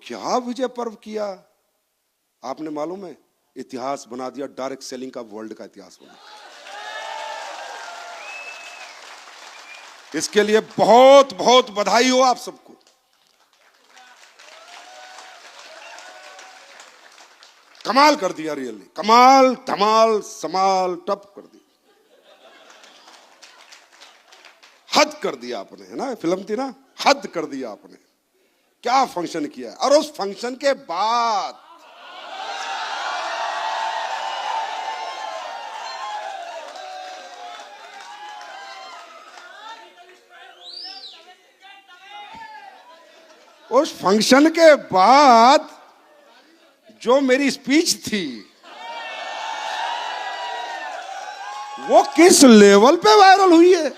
क्या विजय पर्व किया आपने, मालूम है? इतिहास बना दिया, डायरेक्ट सेलिंग का वर्ल्ड का इतिहास बना। इसके लिए बहुत बहुत बधाई हो आप सबको। कमाल कर दिया, रियली कमाल, धमाल समाल टप कर दिया, हद कर दिया आपने, है ना? फिल्म थी ना, हद कर दिया आपने। क्या फंक्शन किया, और उस फंक्शन के बाद जो मेरी स्पीच थी वो किस लेवल पे वायरल हुई है।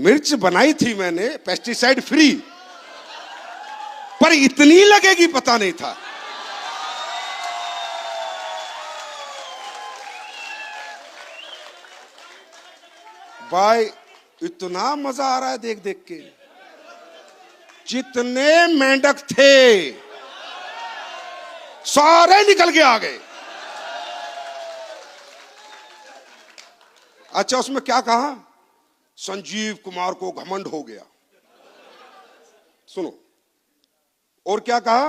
मिर्च बनाई थी मैंने पेस्टिसाइड फ्री, पर इतनी लगेगी पता नहीं था। भाई इतना मजा आ रहा है देख देख के। जितने मेंढक थे सारे निकल के आ गए। अच्छा, उसमें क्या कहा? संजीव कुमार को घमंड हो गया। सुनो, और क्या कहा?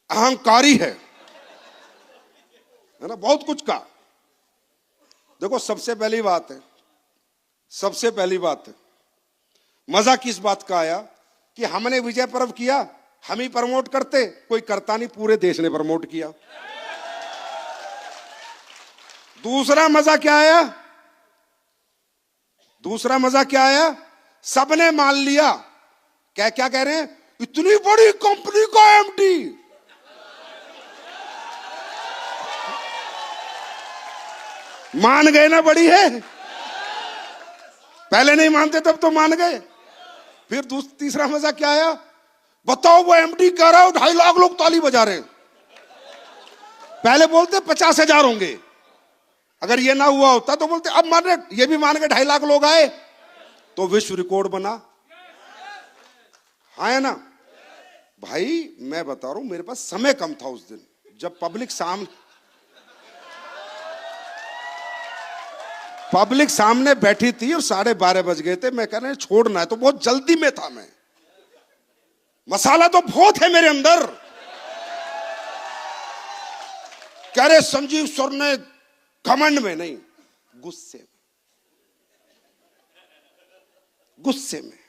अहंकारी है ना? बहुत कुछ कहा। देखो, सबसे पहली बात है, मजा किस बात का आया कि हमने विजय पर्व किया, हम ही प्रमोट करते, कोई करता नहीं, पूरे देश ने प्रमोट किया। दूसरा मजा क्या आया? सबने मान लिया। क्या कह रहे हैं? इतनी बड़ी कंपनी का एमडी, मान गए ना, बड़ी है। पहले नहीं मानते, तब तो मान गए। फिर तीसरा मजा क्या आया? बताओ, वो एमडी कह रहा है 2.5 लाख लोग ताली बजा रहे हैं। पहले बोलते 50,000 होंगे, अगर ये ना हुआ होता तो बोलते अब मान रहे, ये भी मान के 2.5 लाख लोग आए तो विश्व रिकॉर्ड बना। हाँ, है ना भाई? मैं बता रहा हूं, मेरे पास समय कम था उस दिन, जब पब्लिक सामने बैठी थी और 12:30 बज गए थे। मैं कह रहा हूं छोड़ना है, तो बहुत जल्दी में था मैं। मसाला तो बहुत है मेरे अंदर। कह रहे संजीव सर ने घमंड में नहीं, गुस्से में,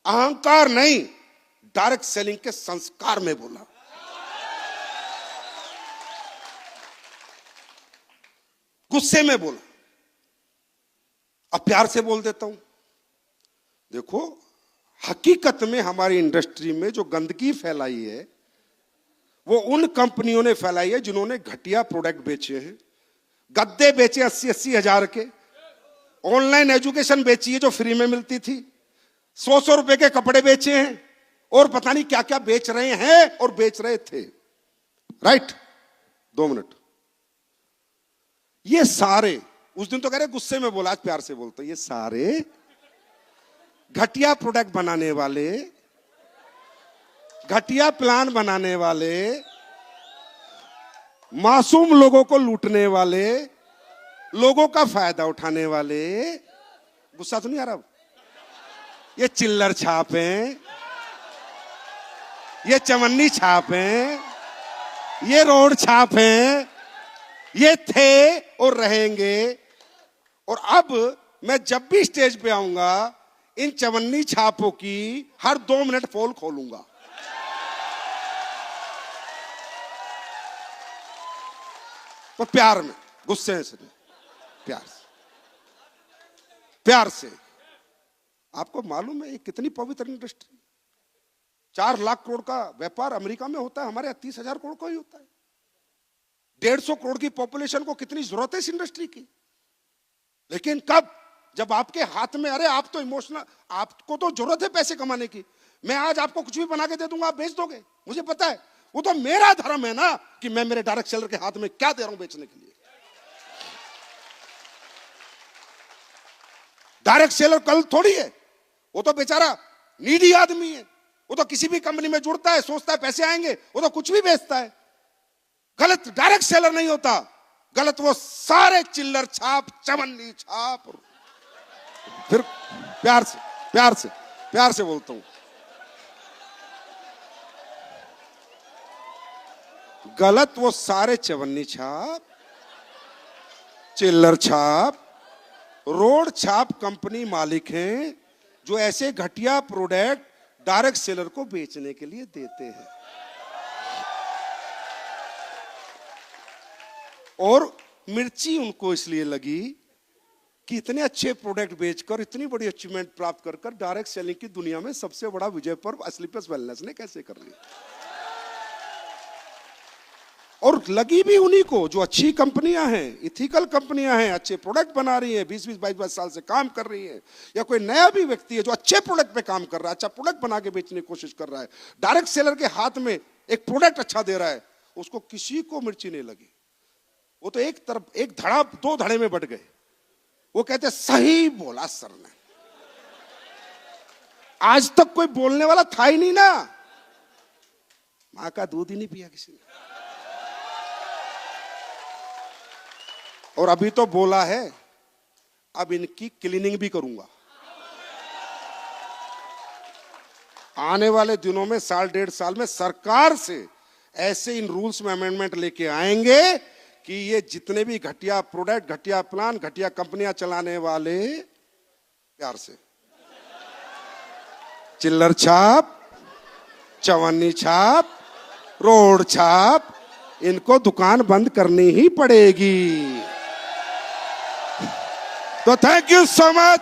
अहंकार नहीं, डायरेक्ट सेलिंग के संस्कार में बोला। गुस्से में बोला। अब प्यार से बोल देता हूं। देखो, हकीकत में हमारी इंडस्ट्री में जो गंदगी फैलाई है वो उन कंपनियों ने फैलाई है जिन्होंने घटिया प्रोडक्ट बेचे हैं। गद्दे बेचे 80-80 हजार के, ऑनलाइन एजुकेशन बेची है जो फ्री में मिलती थी, 100 रुपए के कपड़े बेचे हैं, और पता नहीं क्या क्या बेच रहे हैं और बेच रहे थे। राइट? 2 मिनट। ये सारे, उस दिन तो कह रहे गुस्से में बोला, आज प्यार से बोलते, ये सारे घटिया प्रोडक्ट बनाने वाले, घटिया प्लान बनाने वाले, मासूम लोगों को लूटने वाले, लोगों का फायदा उठाने वाले, गुस्सा तो नहीं आ रहा? ये चिल्लर छाप हैं, ये चवन्नी छाप हैं, ये रोड छाप हैं, ये थे और रहेंगे। और अब मैं जब भी स्टेज पे आऊंगा, इन चवन्नी छापों की हर 2 मिनट पोल खोलूंगा। तो प्यार में, गुस्से से नहीं, प्यार से। आपको मालूम है ये कितनी पवित्र इंडस्ट्री? 4 लाख करोड़ का व्यापार अमेरिका में होता है, हमारे यहाँ 30,000 करोड़ का ही होता है। 150 करोड़ की पॉपुलेशन को कितनी जरूरत है इस इंडस्ट्री की? लेकिन कब? जब आपके हाथ में, अरे आप तो इमोशनल, आपको तो जरूरत है पैसे कमाने की। मैं आज आपको कुछ भी बना के दे दूंगा, आप बेच दोगे, मुझे पता है। वो तो मेरा धर्म है ना कि मैं मेरे डायरेक्ट सेलर के हाथ में क्या दे रहा हूं बेचने के लिए। डायरेक्ट सेलर कल थोड़ी है, वो तो बेचारा नीडी आदमी है, वो तो किसी भी कंपनी में जुड़ता है, सोचता है पैसे आएंगे, वो तो कुछ भी बेचता है। गलत डायरेक्ट सेलर नहीं होता, गलत वो सारे चिल्लर छाप, चवन्नी छाप। फिर प्यार से बोलता हूं, गलत वो सारे चवन्नी छाप, चिल्लर छाप, रोड छाप कंपनी मालिक हैं जो ऐसे घटिया प्रोडक्ट डायरेक्ट सेलर को बेचने के लिए देते हैं। और मिर्ची उनको इसलिए लगी कि इतने अच्छे प्रोडक्ट बेचकर इतनी बड़ी अचीवमेंट प्राप्त कर कर डायरेक्ट सेलिंग की दुनिया में सबसे बड़ा विजय पर्व स्लीपर्स वेलनेस ने कैसे कर लिया। और लगी भी उन्हीं को जो अच्छी कंपनियां हैं, इथिकल कंपनियां हैं, अच्छे प्रोडक्ट बना रही हैं, 20-20, 22-22 साल से काम कर रही हैं, या कोई नया भी व्यक्ति है जो अच्छे प्रोडक्ट पे काम कर रहा है, अच्छा प्रोडक्ट बना के बेचने की कोशिश कर रहा है, डायरेक्ट सेलर के हाथ में एक प्रोडक्ट अच्छा दे रहा है, उसको किसी को मिर्ची नहीं लगी। वो तो एक तरफ एक धड़ा दो धड़े में बढ़ गए। वो कहते सही बोला सर ने, आज तक कोई बोलने वाला था ही नहीं ना, मां का दूध ही नहीं पिया किसी ने। और अभी तो बोला है, अब इनकी क्लीनिंग भी करूंगा। आने वाले दिनों में, साल 1.5 साल में सरकार से ऐसे इन रूल्स में अमेंडमेंट लेके आएंगे कि ये जितने भी घटिया प्रोडक्ट, घटिया प्लान, घटिया कंपनियां चलाने वाले, प्यार से, चिल्लर छाप, चवन्नी छाप, रोड छाप, इनको दुकान बंद करनी ही पड़ेगी। तो थैंक यू सो मच।